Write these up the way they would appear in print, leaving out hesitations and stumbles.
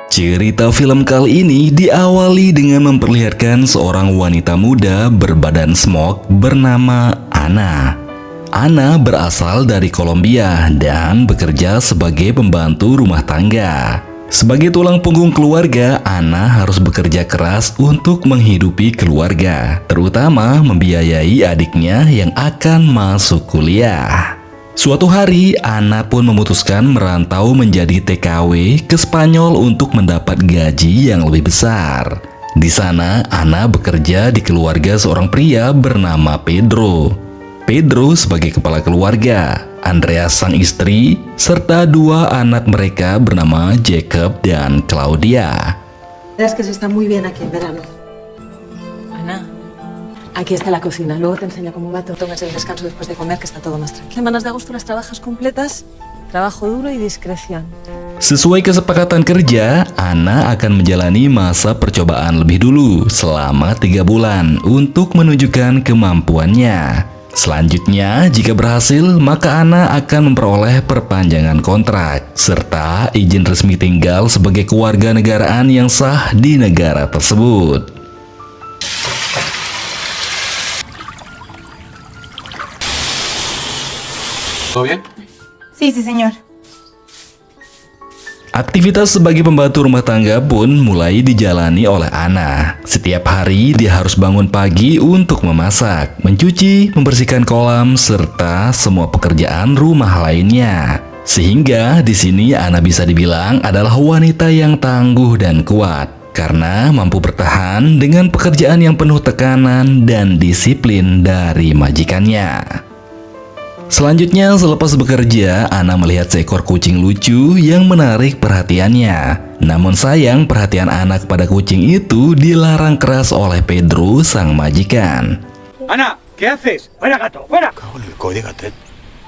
Cerita film kali ini diawali dengan memperlihatkan seorang wanita muda berbadan smog bernama Ana. Ana berasal dari Kolombia dan bekerja sebagai pembantu rumah tangga. Sebagai tulang punggung keluarga, Ana harus bekerja keras untuk menghidupi keluarga, terutama membiayai adiknya yang akan masuk kuliah. Suatu hari, Ana pun memutuskan merantau menjadi TKW ke Spanyol untuk mendapat gaji yang lebih besar. Di sana, Ana bekerja di keluarga seorang pria bernama Pedro. Pedro sebagai kepala keluarga, Andreas sang istri, serta dua anak mereka bernama Jacob dan Claudia. Es que se está muy bien aquí en verano. Ana, aquí está la cocina. Luego te enseño cómo va. Tomas el descanso después de comer, que está todo más tranquilo. Semanas de agosto las trabajas completas. Trabajo duro y discreción. Sesuai kesepakatan kerja, Ana akan menjalani masa percobaan lebih dulu selama 3 bulan untuk menunjukkan kemampuannya. Selanjutnya, jika berhasil, maka Ana akan memperoleh perpanjangan kontrak serta izin resmi tinggal sebagai kewarganegaraan yang sah di negara tersebut. ¿Todo bien? Sí, sí, señor. Aktivitas sebagai pembantu rumah tangga pun mulai dijalani oleh Ana. Setiap hari dia harus bangun pagi untuk memasak, mencuci, membersihkan kolam, serta semua pekerjaan rumah lainnya. Sehingga di sini Ana bisa dibilang adalah wanita yang tangguh dan kuat karena mampu bertahan dengan pekerjaan yang penuh tekanan dan disiplin dari majikannya. Selanjutnya, selepas bekerja, Ana melihat seekor kucing lucu yang menarik perhatiannya. Namun sayang, perhatian Ana kepada kucing itu dilarang keras oleh Pedro, sang majikan. Ana, ¿qué haces? ¡Fuera, gato! ¡Fuera! Cago en el código, Ted.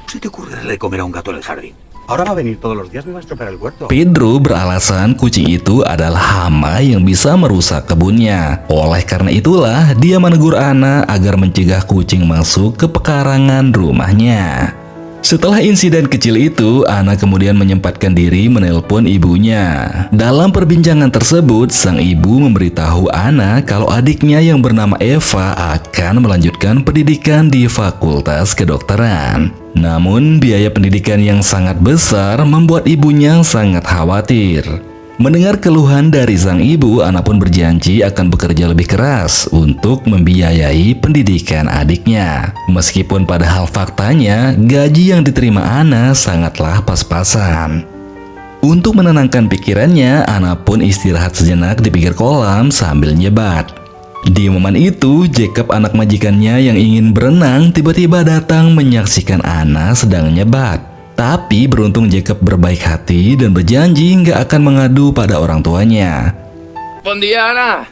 ¿Cómo se te ocurre darle de comer a un gato en el jardín? Ahora va a venir todos los días, me va a estropear el huerto. Pedro beralasan kucing itu adalah hama yang bisa merusak kebunnya. Oleh karena itulah, dia menegur Ana agar mencegah kucing masuk ke pekarangan rumahnya. Setelah insiden kecil itu, Ana kemudian menyempatkan diri menelpon ibunya. Dalam perbincangan tersebut, sang ibu memberitahu Ana kalau adiknya yang bernama Eva akan melanjutkan pendidikan di Fakultas Kedokteran. Namun, biaya pendidikan yang sangat besar membuat ibunya sangat khawatir. Mendengar keluhan dari sang ibu, Ana pun berjanji akan bekerja lebih keras untuk membiayai pendidikan adiknya. Meskipun padahal faktanya, gaji yang diterima Ana sangatlah pas-pasan. Untuk menenangkan pikirannya, Ana pun istirahat sejenak di pinggir kolam sambil nyebat. Di momen itu, Jacob anak majikannya yang ingin berenang tiba-tiba datang menyaksikan Ana sedang nyebat. Tapi beruntung Jacob berbaik hati dan berjanji nggak akan mengadu pada orang tuanya. Buen día, Ana.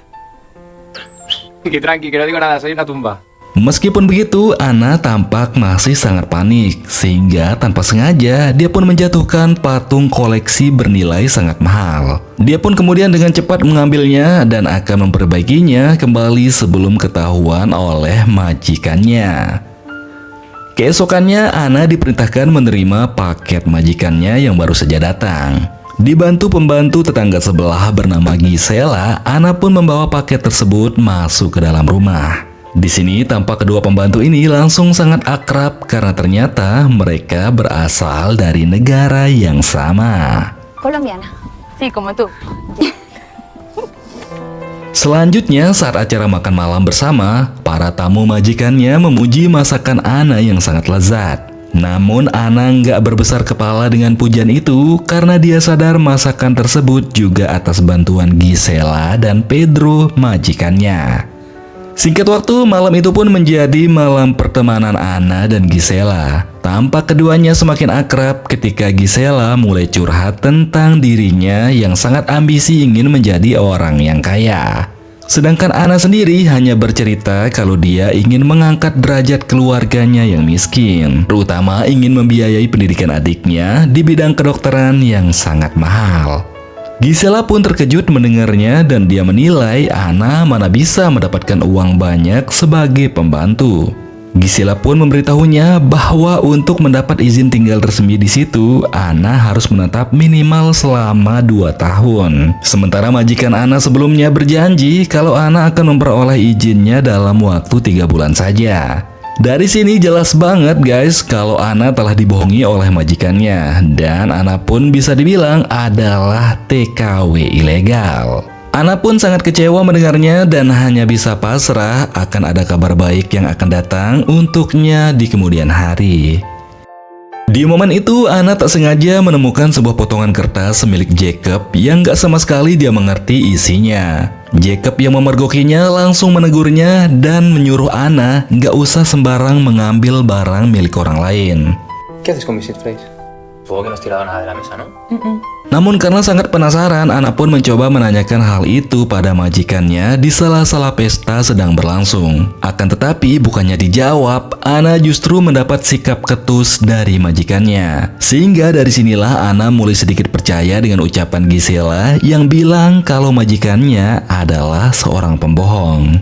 Que tranqui, que no digo nada, soy una tumba. Meskipun begitu, Ana tampak masih sangat panik, sehingga tanpa sengaja dia pun menjatuhkan patung koleksi bernilai sangat mahal. Dia pun kemudian dengan cepat mengambilnya dan akan memperbaikinya kembali sebelum ketahuan oleh majikannya. Keesokannya, Ana diperintahkan menerima paket majikannya yang baru saja datang. Dibantu pembantu tetangga sebelah bernama Gisela, Ana pun membawa paket tersebut masuk ke dalam rumah. Di sini tampak kedua pembantu ini langsung sangat akrab karena ternyata mereka berasal dari negara yang sama. Colombiana. Sí, como tú. Selanjutnya, saat acara makan malam bersama, para tamu majikannya memuji masakan Ana yang sangat lezat. Namun Ana nggak berbesar kepala dengan pujian itu karena dia sadar masakan tersebut juga atas bantuan Gisela dan Pedro majikannya. Singkat waktu, malam itu pun menjadi malam pertemanan Ana dan Gisela. Tampak keduanya semakin akrab ketika Gisela mulai curhat tentang dirinya yang sangat ambisi ingin menjadi orang yang kaya. Sedangkan Ana sendiri hanya bercerita kalau dia ingin mengangkat derajat keluarganya yang miskin, terutama ingin membiayai pendidikan adiknya di bidang kedokteran yang sangat mahal. Gisela pun terkejut mendengarnya dan dia menilai Ana mana bisa mendapatkan uang banyak sebagai pembantu. Gisela pun memberitahunya bahwa untuk mendapat izin tinggal resmi di situ, Anna harus menetap minimal selama 2 tahun. Sementara majikan Anna sebelumnya berjanji kalau Anna akan memperoleh izinnya dalam waktu 3 bulan saja. Dari sini jelas banget guys kalau Anna telah dibohongi oleh majikannya, dan Anna pun bisa dibilang adalah TKW ilegal. Anna pun sangat kecewa mendengarnya dan hanya bisa pasrah akan ada kabar baik yang akan datang untuknya di kemudian hari. Di momen itu, Anna tak sengaja menemukan sebuah potongan kertas milik Jacob yang gak sama sekali dia mengerti isinya. Jacob yang memergokinya langsung menegurnya dan menyuruh Anna gak usah sembarang mengambil barang milik orang lain. ¿Qué haces con mis frays? Supongo que no has tirado nada de la mesa, ¿no? Namun karena sangat penasaran, Anna pun mencoba menanyakan hal itu pada majikannya di sela-sela pesta sedang berlangsung. Akan tetapi bukannya dijawab, Anna justru mendapat sikap ketus dari majikannya. Sehingga dari sinilah Anna mulai sedikit percaya dengan ucapan Gisela yang bilang kalau majikannya adalah seorang pembohong.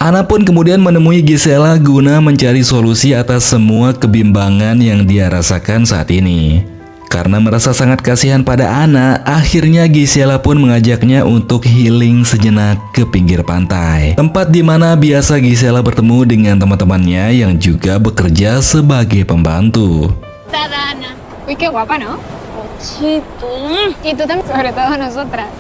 Anna pun kemudian menemui Gisela guna mencari solusi atas semua kebimbangan yang dia rasakan saat ini. Karena merasa sangat kasihan pada Anna, akhirnya Gisela pun mengajaknya untuk healing sejenak ke pinggir pantai. Tempat di mana biasa Gisela bertemu dengan teman-temannya yang juga bekerja sebagai pembantu. Tada, Ana. Uy, qué guapa, ¿no? Chito. Y tú también, sobre todo nosotras.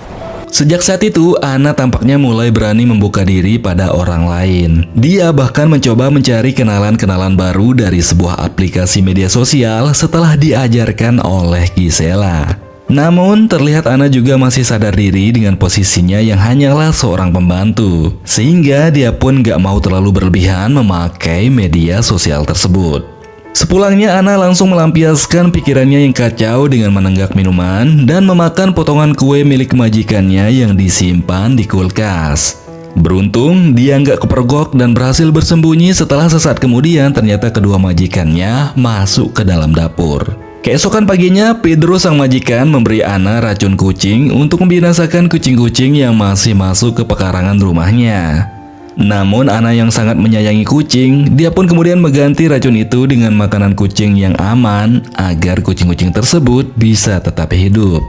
Sejak saat itu, Anna tampaknya mulai berani membuka diri pada orang lain. Dia bahkan mencoba mencari kenalan-kenalan baru dari sebuah aplikasi media sosial setelah diajarkan oleh Gisela. Namun, terlihat Anna juga masih sadar diri dengan posisinya yang hanyalah seorang pembantu. Sehingga dia pun gak mau terlalu berlebihan memakai media sosial tersebut. Sepulangnya, Anna langsung melampiaskan pikirannya yang kacau dengan menenggak minuman dan memakan potongan kue milik majikannya yang disimpan di kulkas. Beruntung, dia nggak kepergok dan berhasil bersembunyi setelah sesaat kemudian ternyata kedua majikannya masuk ke dalam dapur. Keesokan paginya, Pedro sang majikan memberi Anna racun kucing untuk membinasakan kucing-kucing yang masih masuk ke pekarangan rumahnya. Namun Anna yang sangat menyayangi kucing, dia pun kemudian mengganti racun itu dengan makanan kucing yang aman agar kucing-kucing tersebut bisa tetap hidup.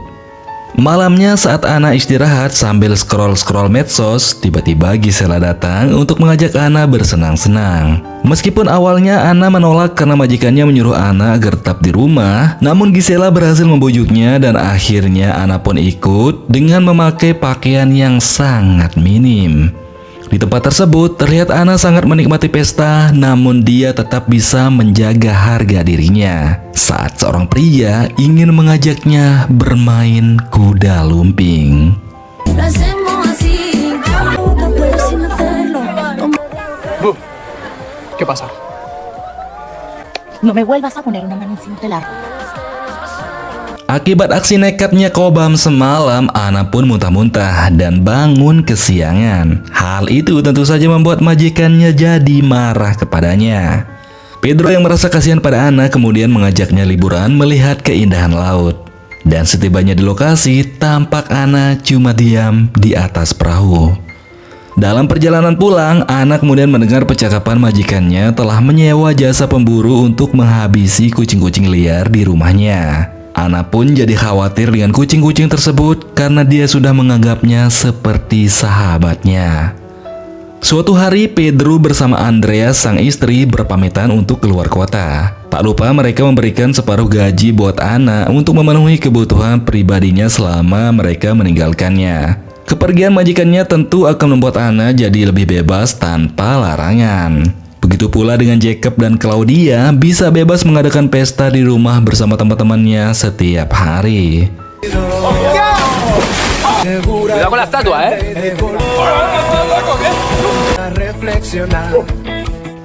Malamnya saat Anna istirahat sambil scroll-scroll medsos, tiba-tiba Gisela datang untuk mengajak Anna bersenang-senang. Meskipun awalnya Anna menolak karena majikannya menyuruh Anna agar tetap di rumah, namun Gisela berhasil membujuknya dan akhirnya Anna pun ikut dengan memakai pakaian yang sangat minim. Di tempat tersebut, terlihat Anna sangat menikmati pesta, namun dia tetap bisa menjaga harga dirinya saat seorang pria ingin mengajaknya bermain kuda lumping. Bu, ¿qué pasa? No me vuelvas a poner una mano encima de la... Akibat aksi nekatnya Cobham semalam, Anna pun muntah-muntah dan bangun kesiangan. Hal itu tentu saja membuat majikannya jadi marah kepadanya. Pedro yang merasa kasihan pada Anna kemudian mengajaknya liburan melihat keindahan laut. Dan setibanya di lokasi, tampak Anna cuma diam di atas perahu. Dalam perjalanan pulang, Anna kemudian mendengar percakapan majikannya telah menyewa jasa pemburu untuk menghabisi kucing-kucing liar di rumahnya. Anna pun jadi khawatir dengan kucing-kucing tersebut karena dia sudah menganggapnya seperti sahabatnya. Suatu hari, Pedro bersama Andreas sang istri berpamitan untuk keluar kota. Tak lupa mereka memberikan separuh gaji buat Anna untuk memenuhi kebutuhan pribadinya selama mereka meninggalkannya. Kepergian majikannya tentu akan membuat Anna jadi lebih bebas tanpa larangan. Begitu pula dengan Jacob dan Claudia bisa bebas mengadakan pesta di rumah bersama teman-temannya setiap hari. Cuidado con la estatua,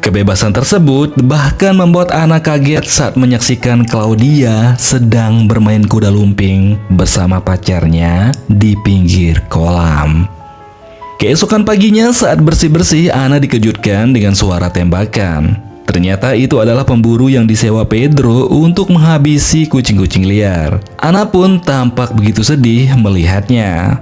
Kebebasan tersebut bahkan membuat Anna kaget saat menyaksikan Claudia sedang bermain kuda lumping bersama pacarnya di pinggir kolam. Keesokan paginya saat bersih-bersih, Anna dikejutkan dengan suara tembakan. Ternyata itu adalah pemburu yang disewa Pedro untuk menghabisi kucing-kucing liar. Anna pun tampak begitu sedih melihatnya.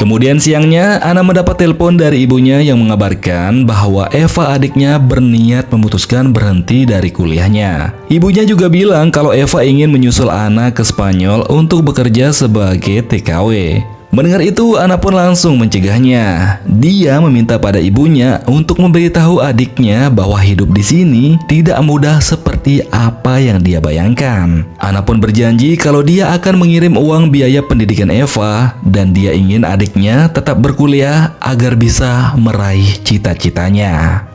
Kemudian siangnya, Ana mendapat telepon dari ibunya yang mengabarkan bahwa Eva adiknya berniat memutuskan berhenti dari kuliahnya. Ibunya juga bilang kalau Eva ingin menyusul Ana ke Spanyol untuk bekerja sebagai TKW. Mendengar itu, Ana pun langsung mencegahnya. Dia meminta pada ibunya untuk memberitahu adiknya bahwa hidup di sini tidak mudah seperti apa yang dia bayangkan. Ana pun berjanji kalau dia akan mengirim uang biaya pendidikan Eva dan dia ingin adiknya tetap berkuliah agar bisa meraih cita-citanya.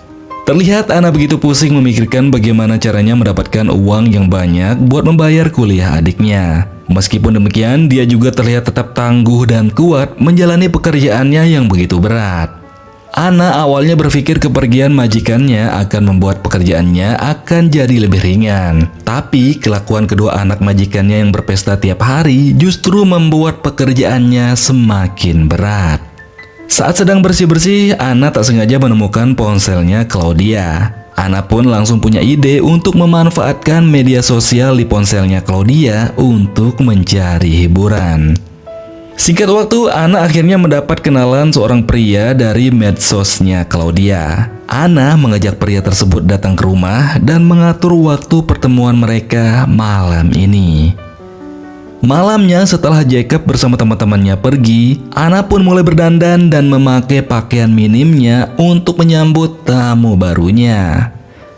Terlihat Ana begitu pusing memikirkan bagaimana caranya mendapatkan uang yang banyak buat membayar kuliah adiknya. Meskipun demikian, dia juga terlihat tetap tangguh dan kuat menjalani pekerjaannya yang begitu berat. Ana awalnya berpikir kepergian majikannya akan membuat pekerjaannya akan jadi lebih ringan. Tapi kelakuan kedua anak majikannya yang berpesta tiap hari justru membuat pekerjaannya semakin berat. Saat sedang bersih-bersih, Ana tak sengaja menemukan ponselnya Claudia. Ana pun langsung punya ide untuk memanfaatkan media sosial di ponselnya Claudia untuk mencari hiburan. Singkat waktu, Ana akhirnya mendapat kenalan seorang pria dari medsosnya Claudia. Ana mengajak pria tersebut datang ke rumah dan mengatur waktu pertemuan mereka malam ini. Malamnya setelah Jacob bersama teman-temannya pergi, Ana pun mulai berdandan dan memakai pakaian minimnya untuk menyambut tamu barunya.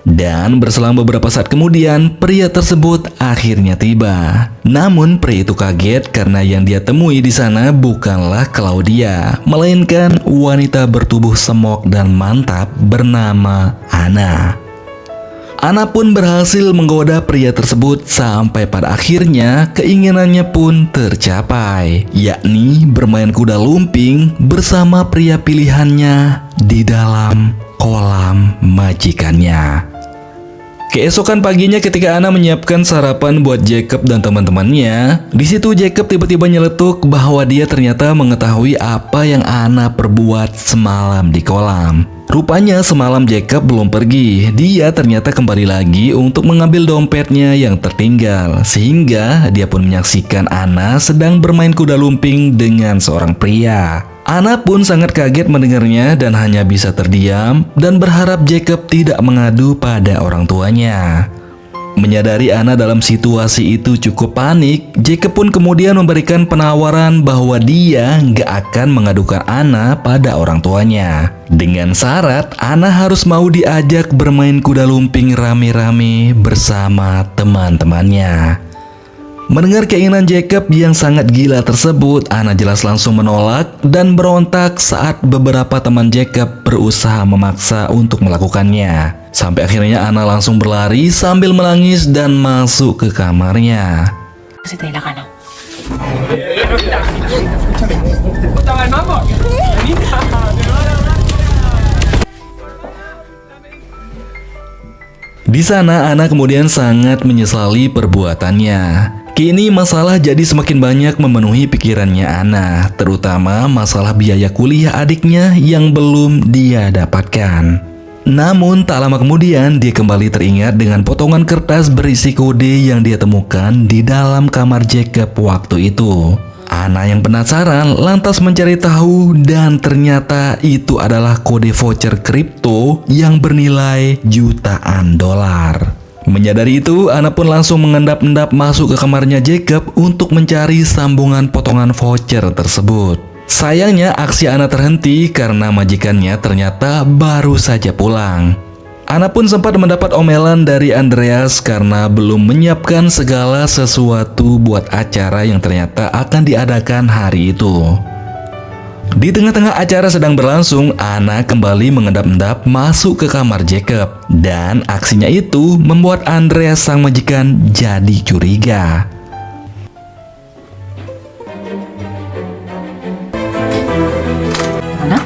Dan berselang beberapa saat kemudian, pria tersebut akhirnya tiba. Namun pria itu kaget karena yang dia temui di sana bukanlah Claudia, melainkan wanita bertubuh semok dan mantap bernama Ana. Ana pun berhasil menggoda pria tersebut sampai pada akhirnya keinginannya pun tercapai, yakni bermain kuda lumping bersama pria pilihannya di dalam kolam majikannya. Keesokan paginya ketika Ana menyiapkan sarapan buat Jacob dan teman-temannya, di situ Jacob tiba-tiba nyeletuk bahwa dia ternyata mengetahui apa yang Ana perbuat semalam di kolam. Rupanya semalam Jacob belum pergi, dia ternyata kembali lagi untuk mengambil dompetnya yang tertinggal, sehingga dia pun menyaksikan Ana sedang bermain kuda lumping dengan seorang pria. Ana pun sangat kaget mendengarnya dan hanya bisa terdiam dan berharap Jacob tidak mengadu pada orang tuanya. Menyadari Ana dalam situasi itu cukup panik, Jacob pun kemudian memberikan penawaran bahwa dia nggak akan mengadukan Ana pada orang tuanya. Dengan syarat, Ana harus mau diajak bermain kuda lumping rame-rame bersama teman-temannya. Mendengar keinginan Jacob yang sangat gila tersebut, Ana jelas langsung menolak dan berontak saat beberapa teman Jacob berusaha memaksa untuk melakukannya. Sampai akhirnya Ana langsung berlari sambil menangis dan masuk ke kamarnya. Se te dé la gana. Di sana Ana kemudian sangat menyesali perbuatannya. Kini masalah jadi semakin banyak memenuhi pikirannya Ana, terutama masalah biaya kuliah adiknya yang belum dia dapatkan. Namun tak lama kemudian dia kembali teringat dengan potongan kertas berisi kode yang dia temukan di dalam kamar Jacob waktu itu. Ana yang penasaran lantas mencari tahu dan ternyata itu adalah kode voucher kripto yang bernilai jutaan dolar. Menyadari itu, Ana pun langsung mengendap-endap masuk ke kamarnya Jacob untuk mencari sambungan potongan voucher tersebut. Sayangnya aksi Ana terhenti karena majikannya ternyata baru saja pulang. Ana pun sempat mendapat omelan dari Andreas karena belum menyiapkan segala sesuatu buat acara yang ternyata akan diadakan hari itu. Di tengah-tengah acara sedang berlangsung, Ana kembali mengendap-endap masuk ke kamar Jacob. Dan aksinya itu membuat Andreas sang majikan jadi curiga. Ana,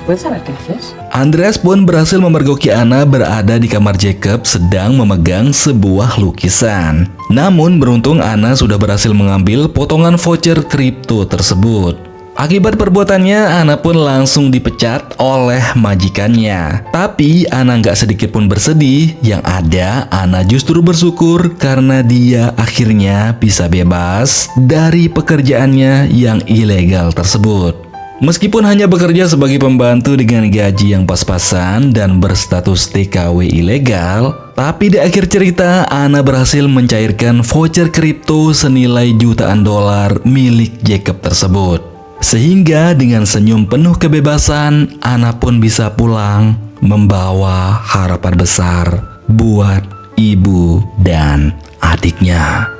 ¿puedes saber qué haces? Andreas pun berhasil memergoki Ana berada di kamar Jacob sedang memegang sebuah lukisan. Namun beruntung Ana sudah berhasil mengambil potongan voucher kripto tersebut. Akibat perbuatannya, Ana pun langsung dipecat oleh majikannya. Tapi Ana nggak sedikit pun bersedih, yang ada Ana justru bersyukur karena dia akhirnya bisa bebas dari pekerjaannya yang ilegal tersebut. Meskipun hanya bekerja sebagai pembantu dengan gaji yang pas-pasan dan berstatus TKW ilegal, tapi di akhir cerita Anna berhasil mencairkan voucher kripto senilai jutaan dolar milik Jacob tersebut. Sehingga dengan senyum penuh kebebasan, Anna pun bisa pulang membawa harapan besar buat ibu dan adiknya.